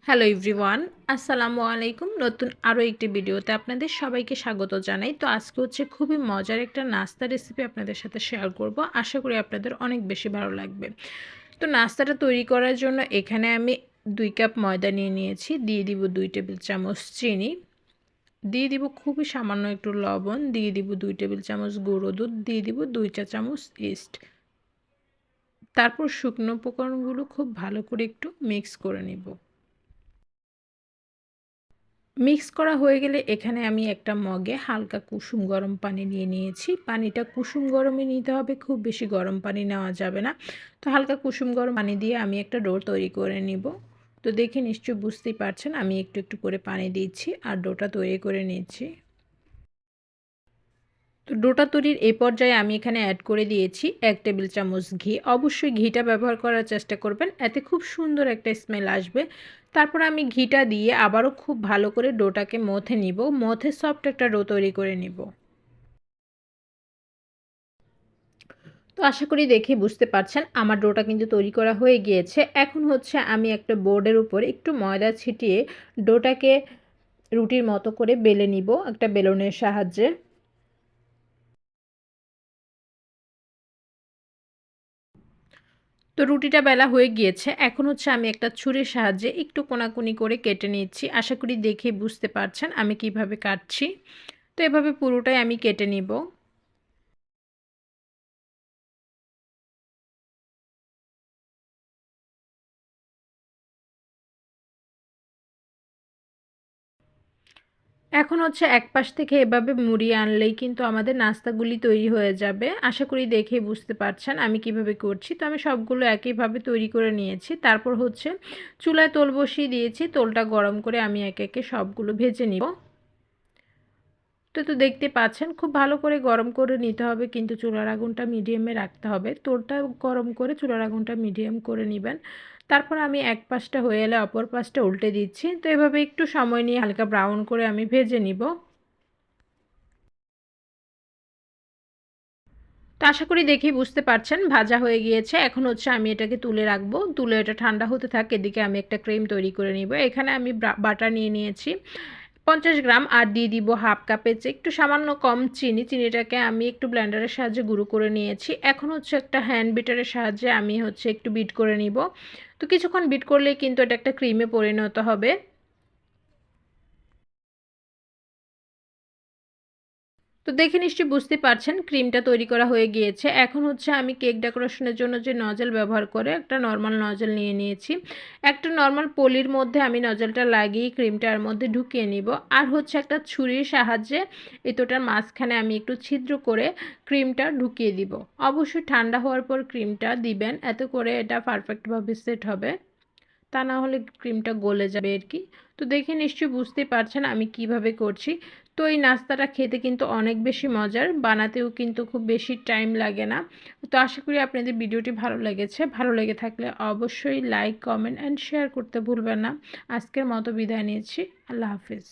Hello everyone, আসসালামু আলাইকুম। নতুন আরও একটি ভিডিওতে আপনাদের সবাইকে স্বাগত জানাই। তো আজকে হচ্ছে খুবই মজার একটা নাস্তা রেসিপি আপনাদের সাথে শেয়ার করব। আশা করি আপনাদের অনেক বেশি ভালো লাগবে। তো নাস্তাটা তৈরি করার জন্য এখানে আমি 2 কাপ ময়দা নিয়ে নিয়েছি, দিয়ে দিব 2 টেবিল চামচ চিনি, দিয়ে দিব খুবই সামান্য একটু লবণ, দিয়ে দিব 2 টেবিল চামচ গুঁড়ো দুধ, দিয়ে দিব 2 চা চামচ ইস্ট। তারপর শুকনো উপকরণগুলো খুব ভালো করে একটু মিক্স করে নেব। মিক্স করা হয়ে গেলে এখানে আমি একটা মগে হালকা কুসুম গরম পানি নিয়ে নিয়েছি। পানিটা কুসুম গরমই নিতে হবে, খুব বেশি গরম পানি নেওয়া যাবে না। তো হালকা কুসুম গরম পানি দিয়ে আমি একটা ডো তৈরি করে নিব। তো দেখে নিশ্চয়ই বুঝতেই পারছেন আমি একটু একটু করে পানি দিচ্ছি আর ডোটা তৈরি করে নিচ্ছি। তো ডোটা তৈরির এই পর্যায়ে আমি এখানে অ্যাড করে দিয়েছি 1 টেবিল চামচ ঘি। অবশ্যই ঘিটা ব্যবহার করার চেষ্টা করবেন, এতে খুব সুন্দর একটা স্মেল আসবে। তারপর আমি ঘিটা দিয়ে আবারও খুব ভালো করে ডোটাকে মথে নিব, মথে সফট একটা ডো তৈরি করে নিব। তো আশা করি দেখে বুঝতে পারছেন আমার ডোটা কিন্তু তৈরি করা হয়ে গিয়েছে। এখন হচ্ছে আমি একটা বোর্ডের উপর একটু ময়দা ছিটিয়ে ডোটাকে রুটির মতো করে বেলে নিব একটা বেলনের সাহায্যে। তো রুটিটা বেলা হয়ে গিয়েছে, এখন হচ্ছে আমি একটা ছুরির সাহায্যে একটু কোনাকুনি করে কেটে নিচ্ছি। আশা করি দেখে বুঝতে পারছেন আমি কিভাবে কাটছি। তো এভাবে পুরোটাই আমি কেটে নিব। এখন হচ্ছে এক পাশ থেকে এভাবে মুড়িয়ে আনলেই কিন্তু আমাদের নাস্তাগুলি তৈরি হয়ে যাবে। আশা করি দেখেই বুঝতে পারছেন আমি কিভাবে করছি। তো আমি সবগুলো একইভাবে তৈরি করে নিয়েছি। তারপর হচ্ছে চুলায় তেল বসিয়ে দিয়েছি, তেলটা গরম করে আমি একে একে সবগুলো ভেজে নিব। তো দেখতে পাচ্ছেন খুব ভালো করে গরম করে নিতে হবে, কিন্তু চুলার আগুনটা মিডিয়ামে রাখতে হবে। তেলটা গরম করে চুলার আগুনটা মিডিয়াম করে নেবেন। তারপর আমি এক পাশটা হয়ে এলে অপর পাশটা উল্টে দিচ্ছি। তো এভাবে একটু সময় নিয়ে হালকা ব্রাউন করে আমি ভেজে নিব। তো আশা করি দেখেই বুঝতে পারছেন ভাজা হয়ে গিয়েছে। এখন হচ্ছে আমি এটাকে তুলে রাখবো, তুলে এটা ঠান্ডা হতে থাকে। এদিকে আমি একটা ক্রিম তৈরি করে নিব। এখানে আমি বাটার নিয়ে নিয়েছি 50 গ্রাম, আর দিয়ে দিব হাফ কাপের চেয়ে একটু সামান্য কম চিনি। চিনিটাকে আমি একটু ব্লেন্ডারের সাহায্যে গুঁড়ো করে নিয়েছি। এখন হচ্ছে একটা হ্যান্ড বিটারের সাহায্যে আমি হচ্ছে একটু বিট করে নিব। তো কিছুক্ষণ বিট করলেই কিন্তু এটা একটা ক্রিমে পরিণত হবে। তো দেখে নিশ্চয়ই বুঝতে পারছেন ক্রিমটা তৈরি করা হয়ে গিয়েছে। এখন হচ্ছে আমি কেক ডেকোরেশনের জন্য যে নজল ব্যবহার করে একটা নর্মাল নজল নিয়ে নিয়েছি। একটা নর্মাল পলির মধ্যে আমি নজলটা লাগিয়ে ক্রিমটার মধ্যে ঢুকিয়ে নিব। আর হচ্ছে একটা ছুরির সাহায্যে এতটার মাঝখানে আমি একটু ছিদ্র করে ক্রিমটা ঢুকিয়ে দিব। অবশ্যই ঠান্ডা হওয়ার পর ক্রিমটা দিবেন, এতে করে এটা পারফেক্টভাবে সেট হবে। তা না হলে ক্রিমটা গলে যাবে আর কি। তো দেখে নিশ্চয়ই বুঝতেই পারছেন আমি কিভাবে করছি। তো এই নাস্তাটা খেতে কিন্তু অনেক বেশি মজার, বানাতেও কিন্তু খুব বেশি টাইম লাগে না। তো আশা করি আপনাদের ভিডিওটি ভালো লেগেছে। ভালো লেগে থাকলে অবশ্যই লাইক, কমেন্ট অ্যান্ড শেয়ার করতে ভুলবেন না। আজকের মতো বিদায় নিচ্ছি। আল্লাহ হাফিজ।